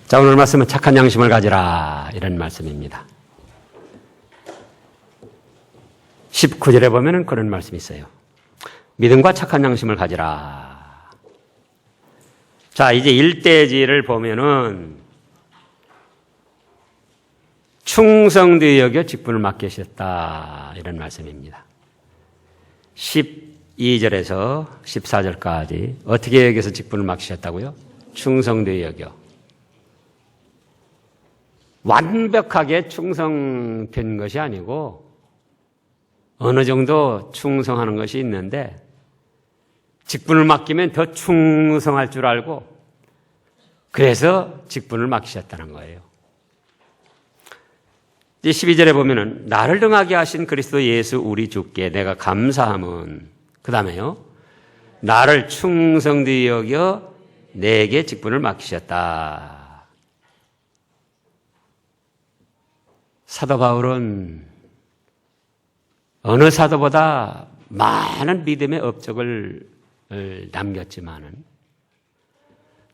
자, 오늘 말씀은 착한 양심을 가지라, 이런 말씀입니다. 19절에 보면은 그런 말씀이 있어요. 믿음과 착한 양심을 가지라. 자, 이제 1대지를 보면은 충성되이 여겨 직분을 맡기셨다, 이런 말씀입니다. 12절에서 14절까지 어떻게 여겨서 직분을 맡기셨다고요? 충성되이 여겨. 완벽하게 충성된 것이 아니고 어느 정도 충성하는 것이 있는데 직분을 맡기면 더 충성할 줄 알고 그래서 직분을 맡기셨다는 거예요. 이제 12절에 보면은 나를 등하게 하신 그리스도 예수 우리 주께 내가 감사함은, 그 다음에요, 나를 충성되이 여겨 내게 직분을 맡기셨다. 사도 바울은 어느 사도보다 많은 믿음의 업적을 남겼지만은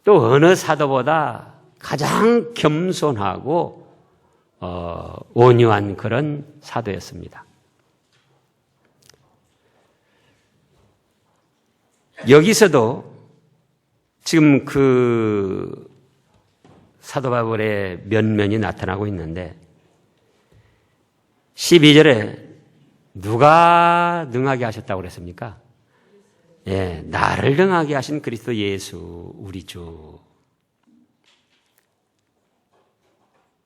또 어느 사도보다 가장 겸손하고 온유한 그런 사도였습니다. 여기서도 지금 그 사도 바울의 면면이 나타나고 있는데 12절에 누가 능하게 하셨다고 그랬습니까? 예, 나를 능하게 하신 그리스도 예수 우리 주.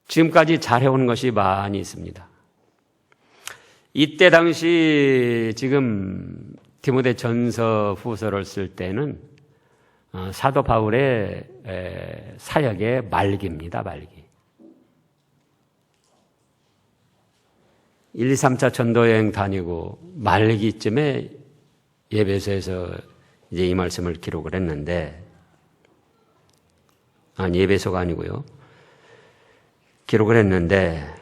지금까지 잘해온 것이 많이 있습니다. 이때 당시 지금 디모데 전서 후서를 쓸 때는 사도 바울의 사역의 말기입니다. 말기. 1, 2, 3차 전도여행 다니고 말기쯤에 예배소에서 이제 이 말씀을 기록을 했는데, 아니, 예배소가 아니고요. 기록을 했는데,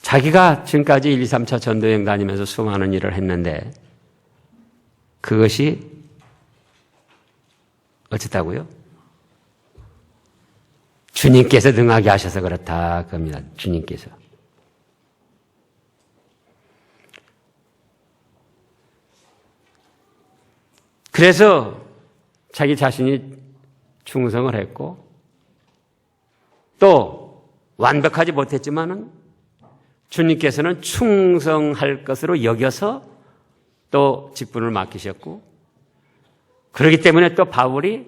자기가 지금까지 1, 2, 3차 전도여행 다니면서 수많은 일을 했는데, 그것이 어쨌다고요? 주님께서 능하게 하셔서 그렇다, 그럽니다. 주님께서. 그래서 자기 자신이 충성을 했고 또 완벽하지 못했지만은 주님께서는 충성할 것으로 여겨서 또 직분을 맡기셨고, 그렇기 때문에 또 바울이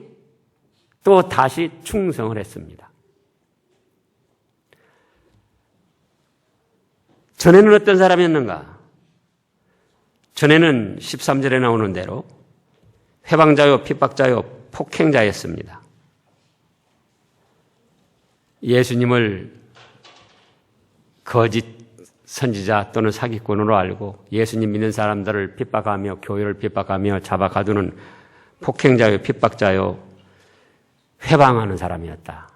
또 다시 충성을 했습니다. 전에는 어떤 사람이었는가? 전에는 13절에 나오는 대로 회방자요, 핍박자요, 폭행자였습니다. 예수님을 거짓 선지자 또는 사기꾼으로 알고 예수님 믿는 사람들을 핍박하며 교회를 핍박하며 잡아 가두는 폭행자요, 핍박자요, 회방하는 사람이었다.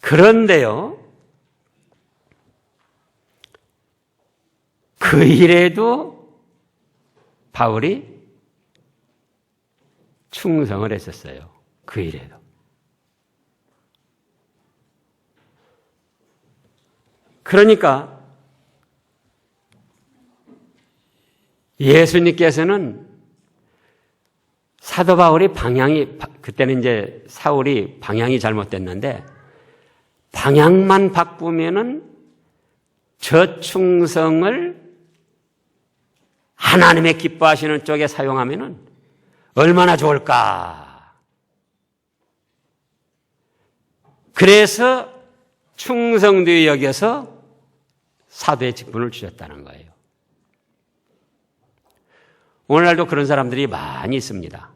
그런데요, 그 일에도 바울이 충성을 했었어요. 그 일에도. 그러니까 예수님께서는 사도 바울이 그때는 이제 사울이 방향이 잘못됐는데 방향만 바꾸면은 저 충성을 하나님의 기뻐하시는 쪽에 사용하면은 얼마나 좋을까. 그래서 충성되이 여겨서 사도의 직분을 주셨다는 거예요. 오늘날도 그런 사람들이 많이 있습니다.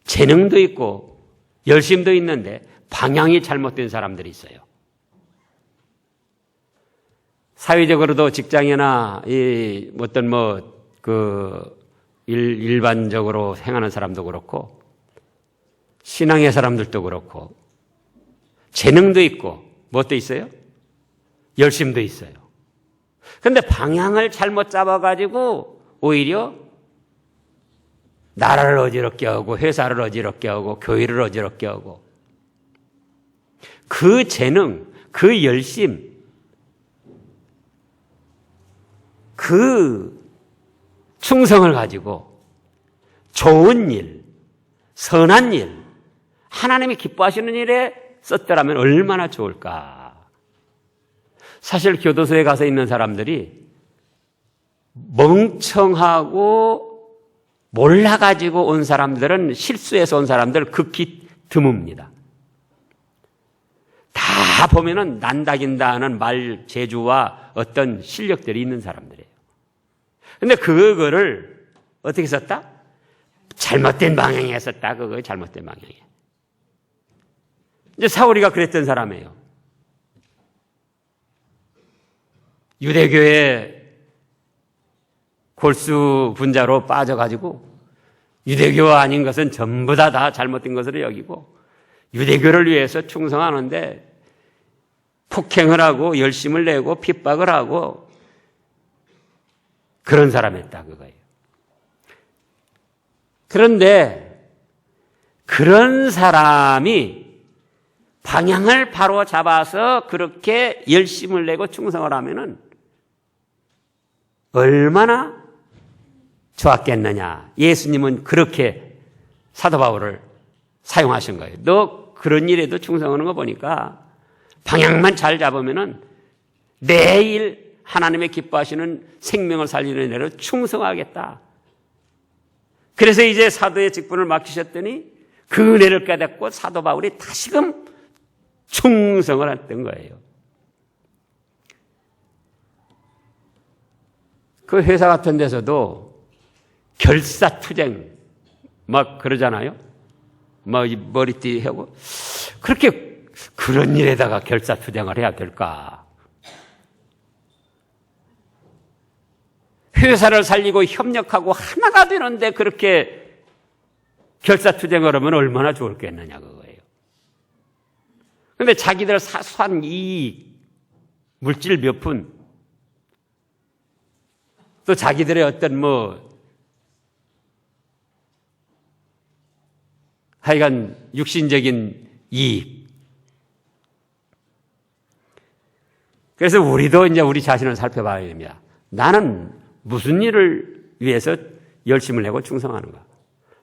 재능도 있고 열심도 있는데 방향이 잘못된 사람들이 있어요. 사회적으로도 직장이나 일반적으로 행하는 사람도 그렇고 신앙의 사람들도 그렇고 재능도 있고 무엇도 있어요? 열심도 있어요. 근데 방향을 잘못 잡아가지고 오히려 나라를 어지럽게 하고 회사를 어지럽게 하고 교회를 어지럽게 하고 그 재능, 그 열심, 그 충성을 가지고 좋은 일, 선한 일, 하나님이 기뻐하시는 일에 썼더라면 얼마나 좋을까. 사실 교도소에 가서 있는 사람들이 멍청하고 몰라가지고 온 사람들은, 실수해서 온 사람들 극히 드뭅니다. 다 보면은 난다긴다 하는 말 재주와 어떤 실력들이 있는 사람들이에요. 근데 그거를 어떻게 썼다? 잘못된 방향에 썼다. 그거 잘못된 방향에. 이제 사울이가 그랬던 사람이에요. 유대교의 골수 분자로 빠져가지고 유대교가 아닌 것은 전부 다 잘못된 것으로 여기고 유대교를 위해서 충성하는데 폭행을 하고 열심을 내고 핍박을 하고 그런 사람이었다 그거예요. 그런데 그런 사람이 방향을 바로 잡아서 그렇게 열심을 내고 충성을 하면은 얼마나 좋았겠느냐. 예수님은 그렇게 사도 바울을 사용하신 거예요. 너 그런 일에도 충성하는 거 보니까 방향만 잘 잡으면은 내일 하나님의 기뻐하시는 생명을 살리는 일로 충성하겠다. 그래서 이제 사도의 직분을 맡기셨더니 그 은혜를 깨닫고 사도 바울이 다시금 충성을 했던 거예요. 그 회사 같은 데서도 결사투쟁 막 그러잖아요. 막 머리띠 하고 그렇게 그런 일에다가 결사투쟁을 해야 될까? 회사를 살리고 협력하고 하나가 되는데 그렇게 결사투쟁을 하면 얼마나 좋을겠느냐 그거예요. 그런데 자기들 사소한 이익, 물질 몇 푼, 또 자기들의 어떤 하여간 육신적인 이익. 그래서 우리도 이제 우리 자신을 살펴봐야 됩니다. 나는 무슨 일을 위해서 열심을 내고 충성하는가?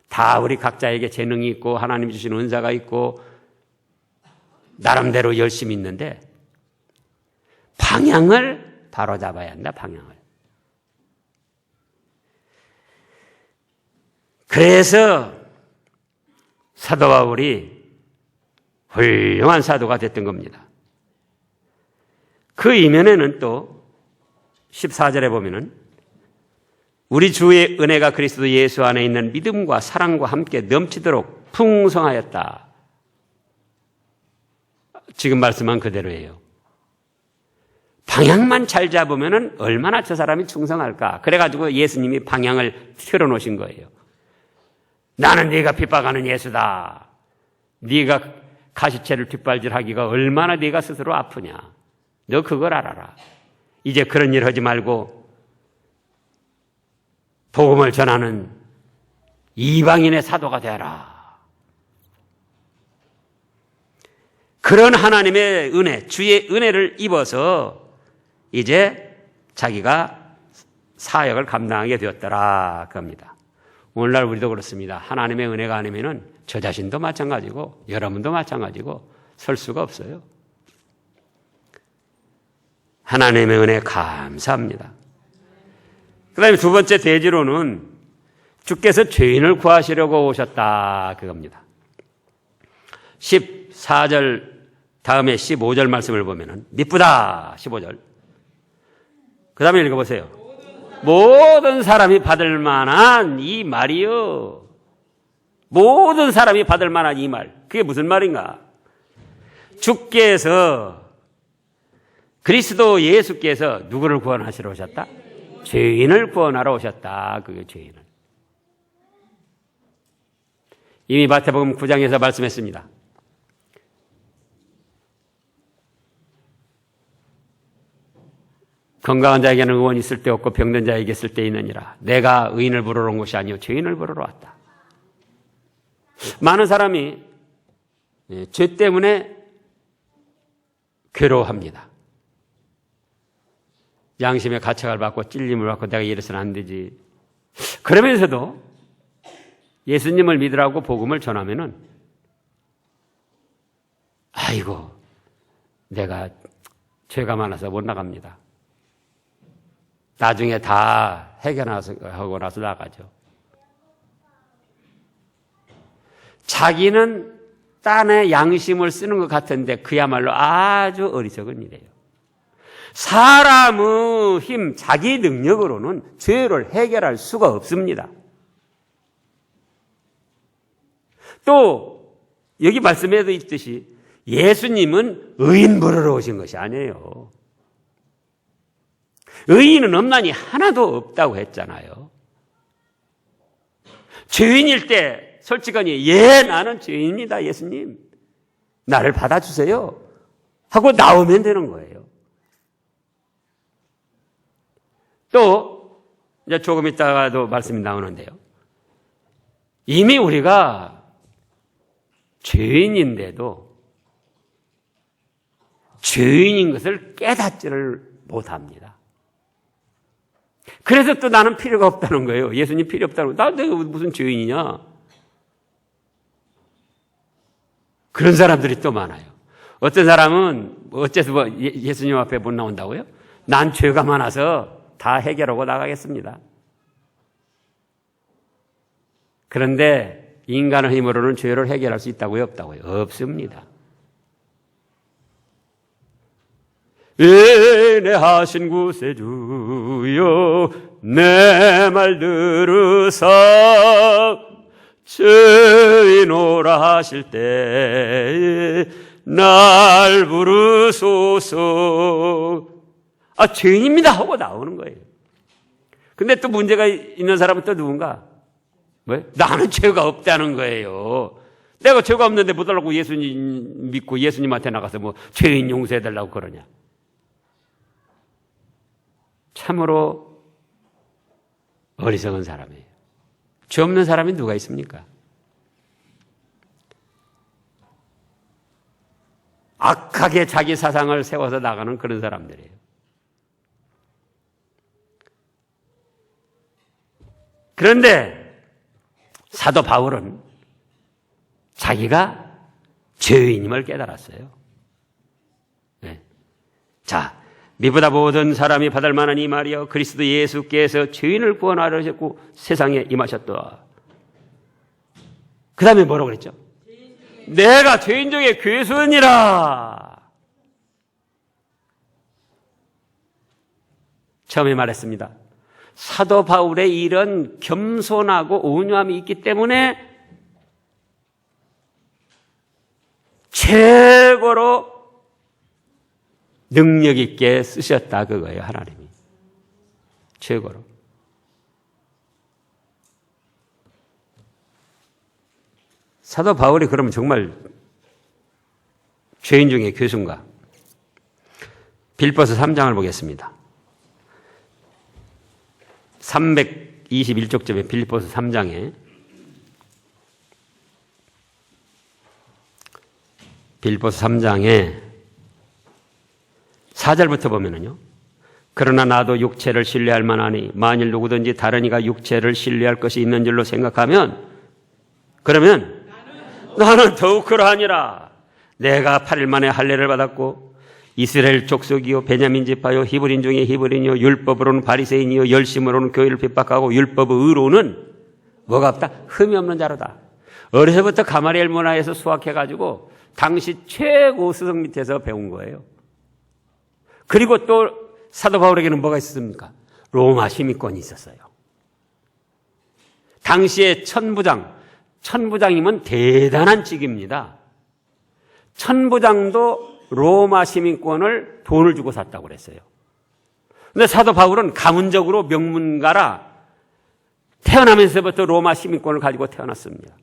다 우리 각자에게 재능이 있고 하나님 주신 은사가 있고 나름대로 열심히 있는데 방향을 바로 잡아야 한다. 방향을. 그래서 사도 바울이 훌륭한 사도가 됐던 겁니다. 그 이면에는 또 14절에 보면은 우리 주의 은혜가 그리스도 예수 안에 있는 믿음과 사랑과 함께 넘치도록 풍성하였다. 지금 말씀한 그대로예요. 방향만 잘 잡으면은 얼마나 저 사람이 충성할까. 그래가지고 예수님이 방향을 틀어놓으신 거예요. 나는 네가 핍박하는 예수다. 네가 가시체를 뒷발질하기가 얼마나 네가 스스로 아프냐. 너 그걸 알아라. 이제 그런 일 하지 말고 복음을 전하는 이방인의 사도가 되어라. 그런 하나님의 은혜, 주의 은혜를 입어서 이제 자기가 사역을 감당하게 되었더라 그럽니다. 오늘날 우리도 그렇습니다. 하나님의 은혜가 아니면은 저 자신도 마찬가지고 여러분도 마찬가지고 설 수가 없어요. 하나님의 은혜 감사합니다. 그 다음에 두 번째 대지로는 주께서 죄인을 구하시려고 오셨다 그겁니다. 14절 다음에 15절 말씀을 보면은 미쁘다 15절. 그 다음에 읽어보세요. 모든 사람이 받을 만한 이 말이요. 모든 사람이 받을 만한 이 말. 그게 무슨 말인가? 주께서 그리스도 예수께서 누구를 구원하시러 오셨다? 죄인을 구원하러 오셨다. 그게 죄인을. 이미 마태복음 9장에서 말씀했습니다. 건강한 자에게는 의원이 있을 때 없고 병든 자에게 있을 때 있느니라. 내가 의인을 부르러 온 것이 아니요 죄인을 부르러 왔다. 많은 사람이 죄 때문에 괴로워합니다. 양심의 가책을 받고 찔림을 받고 내가 이래서는 안 되지. 그러면서도 예수님을 믿으라고 복음을 전하면은 아이고 내가 죄가 많아서 못 나갑니다. 나중에 다 해결하고 나서 나가죠. 자기는 딴의 양심을 쓰는 것 같은데 그야말로 아주 어리석은 일이에요. 사람의 힘, 자기 능력으로는 죄를 해결할 수가 없습니다. 또 여기 말씀에도 있듯이 예수님은 의인 부르러 오신 것이 아니에요. 의인은 없나니 하나도 없다고 했잖아요. 죄인일 때 솔직하니 나는 죄인입니다. 예수님 나를 받아주세요 하고 나오면 되는 거예요. 또 이제 조금 있다가도 말씀이 나오는데요. 이미 우리가 죄인인데도 죄인인 것을 깨닫지를 못합니다. 그래서 또 나는 필요가 없다는 거예요. 예수님 필요 없다는 거예요. 내가 무슨 죄인이냐? 그런 사람들이 또 많아요. 어떤 사람은 어째서 예수님 앞에 못 나온다고요? 난 죄가 많아서 다 해결하고 나가겠습니다. 그런데 인간의 힘으로는 죄를 해결할 수 있다고요? 없다고요? 없습니다. 인내하신 구세주여 내 말 들으사 죄인오라 하실 때 날 부르소서. 죄인입니다 하고 나오는 거예요. 근데 또 문제가 있는 사람은 또 누군가? 왜? 나는 죄가 없다는 거예요. 내가 죄가 없는데 못 달라고 예수님 믿고 예수님한테 나가서 뭐 죄인 용서해달라고 그러냐. 참으로 어리석은 사람이에요. 죄 없는 사람이 누가 있습니까? 악하게 자기 사상을 세워서 나가는 그런 사람들이에요. 그런데 사도 바울은 자기가 죄인임을 깨달았어요. 네. 자, 미보다 모든 사람이 받을 만한 이 말이여 그리스도 예수께서 죄인을 구원하려 하셨고 세상에 임하셨다. 그 다음에 뭐라고 그랬죠? 내가 죄인 중에 괴수니라. 처음에 말했습니다. 사도 바울의 이런 겸손하고 온유함이 있기 때문에 최고로 능력 있게 쓰셨다 그거예요. 하나님이. 최고로. 사도 바울이 그러면 정말 죄인 중에 괴수인가? 빌립보서 3장을 보겠습니다. 321쪽쯤에 빌립보서 3장에 빌립보서 3장에 4절부터 보면은요. 그러나 나도 육체를 신뢰할 만하니 만일 누구든지 다른 이가 육체를 신뢰할 것이 있는 줄로 생각하면 그러면 나는 더욱 그러하니라. 내가 8일 만에 할례를 받았고 이스라엘 족속이요 베냐민 지파요 히브리인 중에 히브리인이요 율법으로는 바리새인이요 열심으로는 교회를 핍박하고 율법의 의로는 뭐가 없다? 흠이 없는 자로다. 어려서부터 가마리엘 문화에서 수학해가지고 당시 최고 스승 밑에서 배운 거예요. 그리고 또 사도 바울에게는 뭐가 있었습니까? 로마 시민권이 있었어요. 당시에 천부장이면 대단한 직입니다. 천부장도 로마 시민권을 돈을 주고 샀다고 그랬어요. 그런데 사도 바울은 가문적으로 명문가라 태어나면서부터 로마 시민권을 가지고 태어났습니다.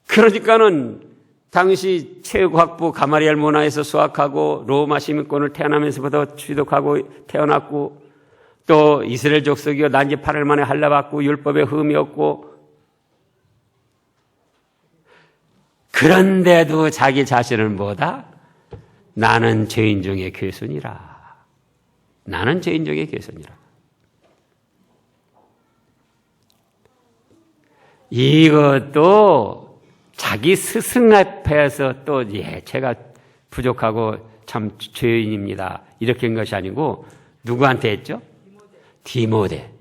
그러니까는 당시 최고학부 가마리엘 문화에서 수학하고 로마 시민권을 태어나면서부터 취득하고 태어났고 또 이스라엘 족속이요 난지 8일 만에 할례받고 율법에 흠이 없고 그런데도 자기 자신을 뭐다? 나는 죄인 중에 괴순이라. 나는 죄인 중에 괴순이라. 이것도 자기 스승 앞에서 또 제가 부족하고 참 죄인입니다. 이렇게 한 것이 아니고 누구한테 했죠? 디모데.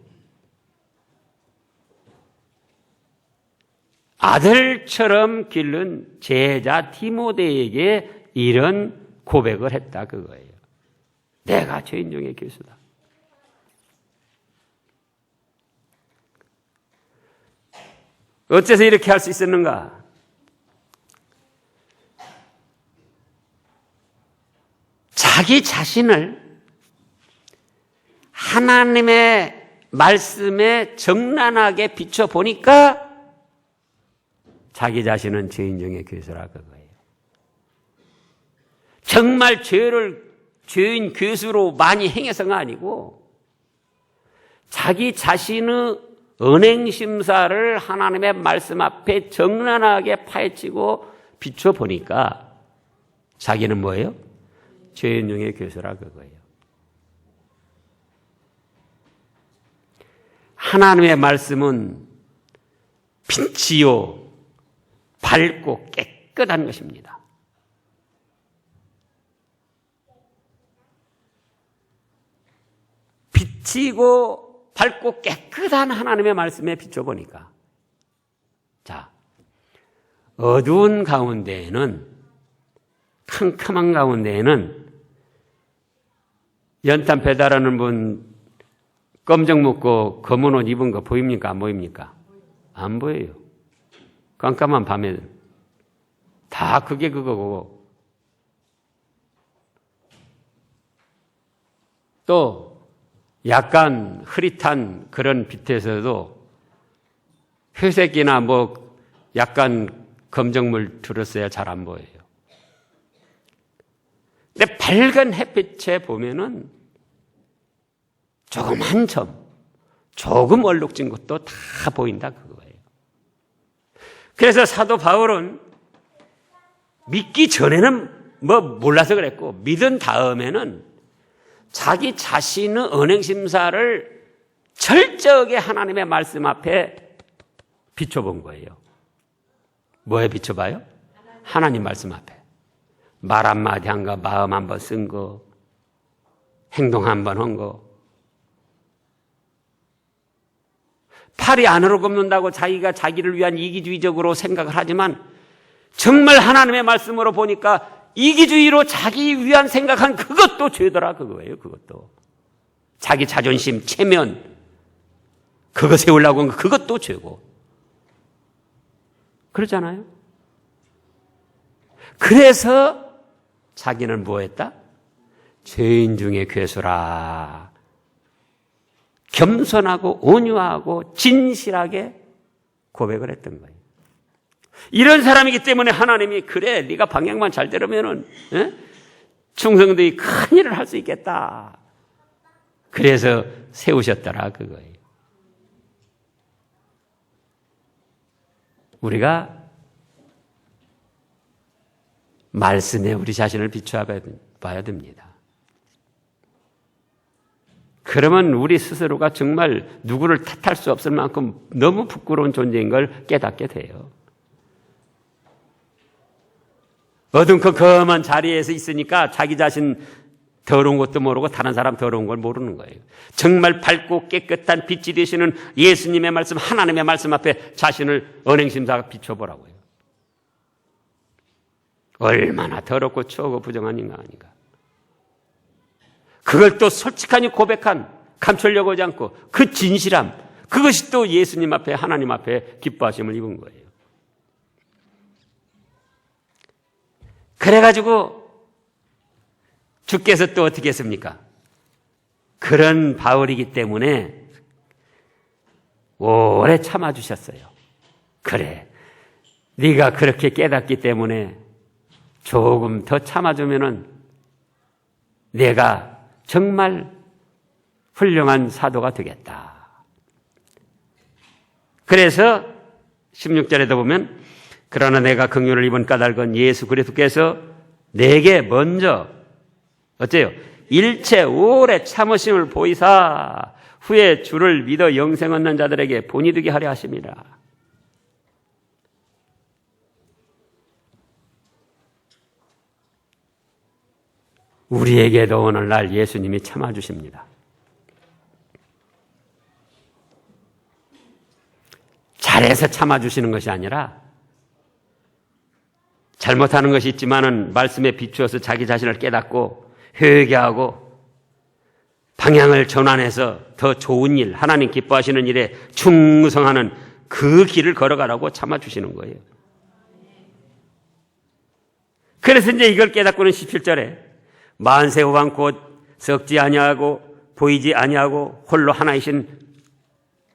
아들처럼 기른 제자 디모데에게 이런 고백을 했다 그거예요. 내가 죄인 중에 괴수다. 어째서 이렇게 할 수 있었는가? 자기 자신을 하나님의 말씀에 정란하게 비춰보니까 자기 자신은 죄인 중에 괴수라 그거예요. 정말 죄인 괴수로 많이 행해서가 아니고 자기 자신의 언행심사를 하나님의 말씀 앞에 정란하게 파헤치고 비춰보니까 자기는 뭐예요? 죄인 중에 괴수라 그거예요. 하나님의 말씀은 빛이요 밝고 깨끗한 것입니다. 빛이고 밝고 깨끗한 하나님의 말씀에 비춰보니까 자, 어두운 가운데에는 캄캄한 가운데에는 연탄 배달하는 분 검정 묻고 검은 옷 입은 거 보입니까? 안 보입니까? 안 보여요. 깜깜한 밤에 다 그게 그거고 또 약간 흐릿한 그런 빛에서도 회색이나 뭐 약간 검정물 들었어야 잘 안 보여요. 근데 밝은 햇빛에 보면은 조금 한 점, 조금 얼룩진 것도 다 보인다 그거예요. 그래서 사도 바울은 믿기 전에는 뭐 몰라서 그랬고 믿은 다음에는 자기 자신의 언행심사를 철저하게 하나님의 말씀 앞에 비춰본 거예요. 뭐에 비춰봐요? 하나님 말씀 앞에. 말 한마디 한 거, 마음 한번 쓴 거, 행동 한번 한 거. 팔이 안으로 굽는다고 자기가 자기를 위한 이기주의적으로 생각을 하지만 정말 하나님의 말씀으로 보니까 이기주의로 자기 위한 생각한 그것도 죄더라 그거예요. 그것도 자기 자존심, 체면 그거 세우려고 한 거 그것도 죄고 그러잖아요. 그래서 자기는 뭐 했다? 죄인 중에 괴수라. 겸손하고 온유하고 진실하게 고백을 했던 거예요. 이런 사람이기 때문에 하나님이 그래 네가 방향만 잘 들으면은 충성들이 큰 일을 할 수 있겠다. 그래서 세우셨더라 그거예요. 우리가 말씀에 우리 자신을 비추어 봐야 됩니다. 그러면 우리 스스로가 정말 누구를 탓할 수 없을 만큼 너무 부끄러운 존재인 걸 깨닫게 돼요. 어둠컴컴한 자리에서 있으니까 자기 자신 더러운 것도 모르고 다른 사람 더러운 걸 모르는 거예요. 정말 밝고 깨끗한 빛이 되시는 예수님의 말씀, 하나님의 말씀 앞에 자신을 언행심사가 비춰보라고요. 얼마나 더럽고 추하고 부정한 인간인가. 그걸 또 솔직하니 고백한, 감추려고 하지 않고 그 진실함, 그것이 또 예수님 앞에, 하나님 앞에 기뻐하심을 입은 거예요. 그래가지고 주께서 또 어떻게 했습니까? 그런 바울이기 때문에 오래 참아주셨어요. 그래, 네가 그렇게 깨닫기 때문에 조금 더 참아주면은 내가 정말 훌륭한 사도가 되겠다. 그래서 16절에도 보면 그러나 내가 긍휼을 입은 까닭은 예수 그리스도께서 내게 먼저 어째요? 일체 오래 참으심을 보이사 후에 주를 믿어 영생 얻는 자들에게 본이 되게 하려 하심이라. 우리에게도 오늘날 예수님이 참아주십니다. 잘해서 참아주시는 것이 아니라 잘못하는 것이 있지만은 말씀에 비추어서 자기 자신을 깨닫고 회개하고 방향을 전환해서 더 좋은 일, 하나님 기뻐하시는 일에 충성하는 그 길을 걸어가라고 참아주시는 거예요. 그래서 이제 이걸 깨닫고는 17절에 만세 후반 곧 썩지 아니하고 보이지 아니하고 홀로 하나이신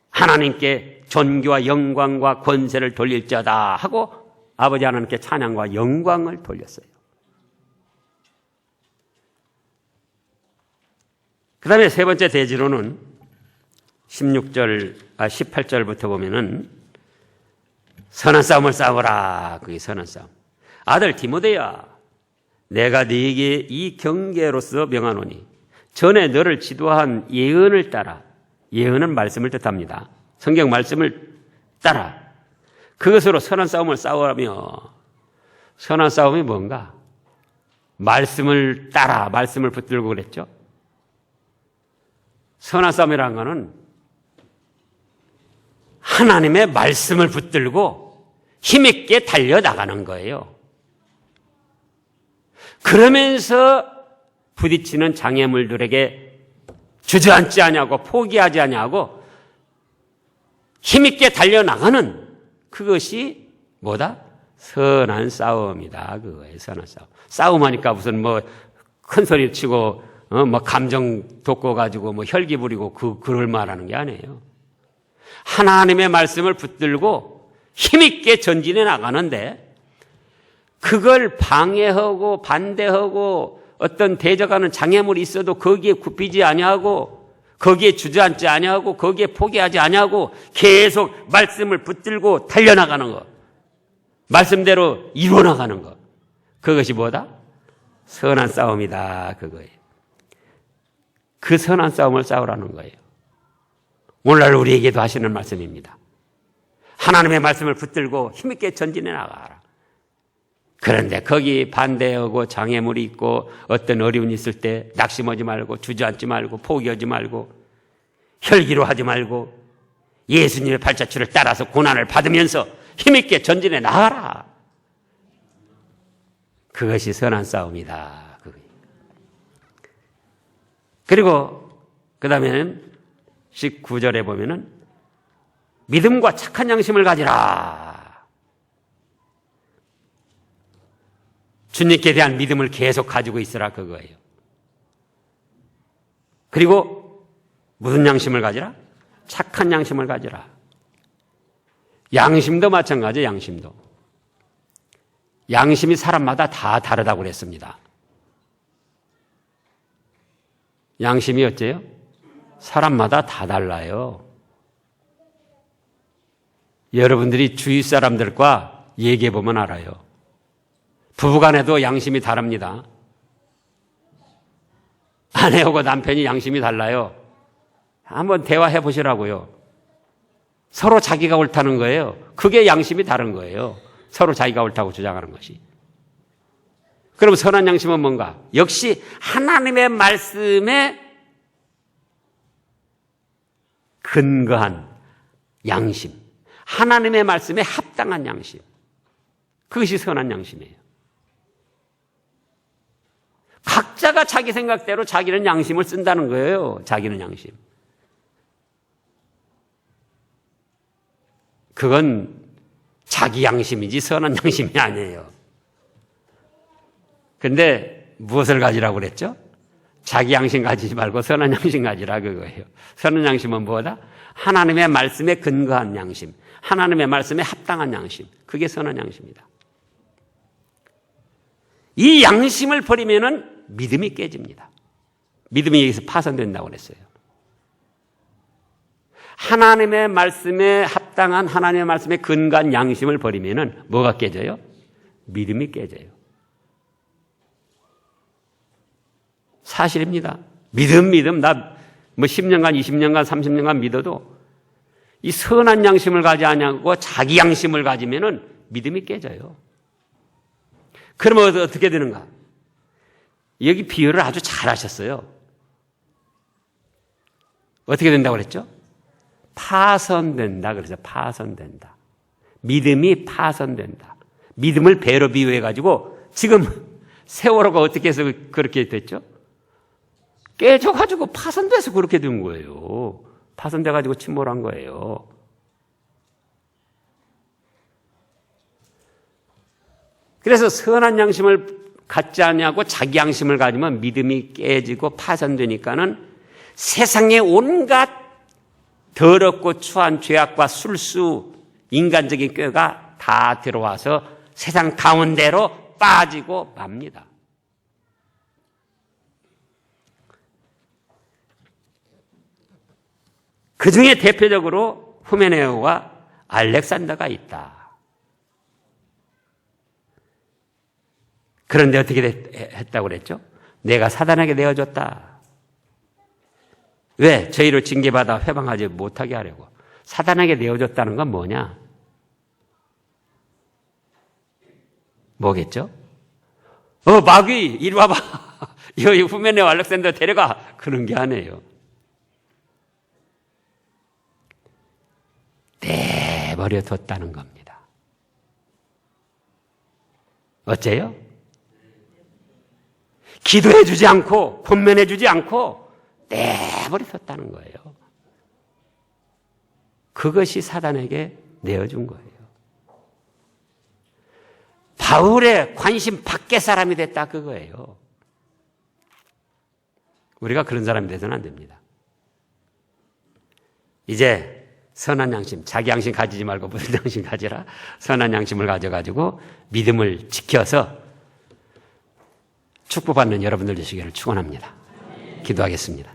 하나님께 존귀와 영광과 권세를 돌릴지어다 하고 아버지 하나님께 찬양과 영광을 돌렸어요. 그 다음에 세 번째 대지로는 18절부터 보면은 선한 싸움을 싸워라. 그게 선한 싸움. 아들 디모데야, 내가 네게 이 경계로서 명하노니 전에 너를 지도한 예언을 따라, 예언은 말씀을 뜻합니다. 성경 말씀을 따라 그것으로 선한 싸움을 싸우라며. 선한 싸움이 뭔가? 말씀을 따라, 말씀을 붙들고 그랬죠. 선한 싸움이라는 것은 하나님의 말씀을 붙들고 힘있게 달려나가는 거예요. 그러면서 부딪히는 장애물들에게 주저앉지 아니하고 포기하지 아니하고 힘있게 달려나가는 그것이 뭐다? 선한 싸움이다. 그거예요. 선한 싸움. 싸움하니까 무슨 뭐 큰 소리 치고 뭐 감정 돋궈가지고 뭐 혈기 부리고 그걸 말하는 게 아니에요. 하나님의 말씀을 붙들고 힘있게 전진해 나가는데 그걸 방해하고 반대하고 어떤 대적하는 장애물이 있어도 거기에 굽히지 아니하고 거기에 주저앉지 아니하고 거기에 포기하지 아니하고 계속 말씀을 붙들고 달려나가는 것, 말씀대로 이루어나가는 것, 그것이 뭐다? 선한 싸움이다. 그거예요. 그 선한 싸움을 싸우라는 거예요. 오늘날 우리에게도 하시는 말씀입니다. 하나님의 말씀을 붙들고 힘있게 전진해 나가라. 그런데 거기 반대하고 장애물이 있고 어떤 어려움이 있을 때 낙심하지 말고 주저앉지 말고 포기하지 말고 혈기로 하지 말고 예수님의 발자취를 따라서 고난을 받으면서 힘있게 전진해 나가라. 그것이 선한 싸움이다. 그리고 그 다음에는 19절에 보면은 믿음과 착한 양심을 가지라. 주님께 대한 믿음을 계속 가지고 있으라 그거예요. 그리고 무슨 양심을 가지라? 착한 양심을 가지라. 양심도 마찬가지예요. 양심도. 양심이 사람마다 다 다르다고 그랬습니다. 양심이 어째요? 사람마다 다 달라요. 여러분들이 주위 사람들과 얘기해 보면 알아요. 부부간에도 양심이 다릅니다. 아내하고 남편이 양심이 달라요. 한번 대화해 보시라고요. 서로 자기가 옳다는 거예요. 그게 양심이 다른 거예요. 서로 자기가 옳다고 주장하는 것이. 그럼 선한 양심은 뭔가? 역시 하나님의 말씀에 근거한 양심. 하나님의 말씀에 합당한 양심. 그것이 선한 양심이에요. 각자가 자기 생각대로 자기는 양심을 쓴다는 거예요. 자기는 양심. 그건 자기 양심이지 선한 양심이 아니에요. 근데 무엇을 가지라고 그랬죠? 자기 양심 가지지 말고 선한 양심 가지라 그거예요. 선한 양심은 뭐다? 하나님의 말씀에 근거한 양심, 하나님의 말씀에 합당한 양심, 그게 선한 양심이다. 이 양심을 버리면은 믿음이 깨집니다. 믿음이 여기서 파손된다고 그랬어요. 하나님의 말씀에 합당한 하나님의 말씀에 근거한 양심을 버리면은 뭐가 깨져요? 믿음이 깨져요. 사실입니다. 믿음. 나 뭐 10년간, 20년간, 30년간 믿어도 이 선한 양심을 가지 않고 자기 양심을 가지면은 믿음이 깨져요. 그러면 어떻게 되는가? 여기 비유를 아주 잘 하셨어요. 어떻게 된다고 그랬죠? 파손된다. 그래서 파손된다. 믿음이 파손된다. 믿음을 배로 비유해가지고 지금 세월호가 어떻게 해서 그렇게 됐죠? 깨져가지고 파손돼서 그렇게 된 거예요. 파손돼가지고 침몰한 거예요. 그래서 선한 양심을 갖지 않냐고 자기 양심을 가지면 믿음이 깨지고 파손되니까는 세상의 온갖 더럽고 추한 죄악과 술수, 인간적인 꾀가 다 들어와서 세상 가운데로 빠지고 맙니다. 그 중에 대표적으로 후메네오와 알렉산더가 있다. 그런데 어떻게 했다고 그랬죠? 내가 사단에게 내어줬다. 왜? 저희로 징계받아 회방하지 못하게 하려고. 사단에게 내어줬다는 건 뭐냐? 뭐겠죠? 마귀, 이리 와봐. 이 후메네오 알렉산더 데려가. 그런 게 아니에요. 내버려뒀다는 겁니다. 어째요? 기도해주지 않고 권면해주지 않고 내버려뒀다는 거예요. 그것이 사단에게 내어준 거예요. 바울의 관심 밖의 사람이 됐다 그거예요. 우리가 그런 사람이 돼서는 안 됩니다. 이제 선한 양심, 자기 양심 가지지 말고 무슨 양심 가지라. 선한 양심을 가져가지고 믿음을 지켜서 축복받는 여러분들 되시기를 축원합니다. 기도하겠습니다.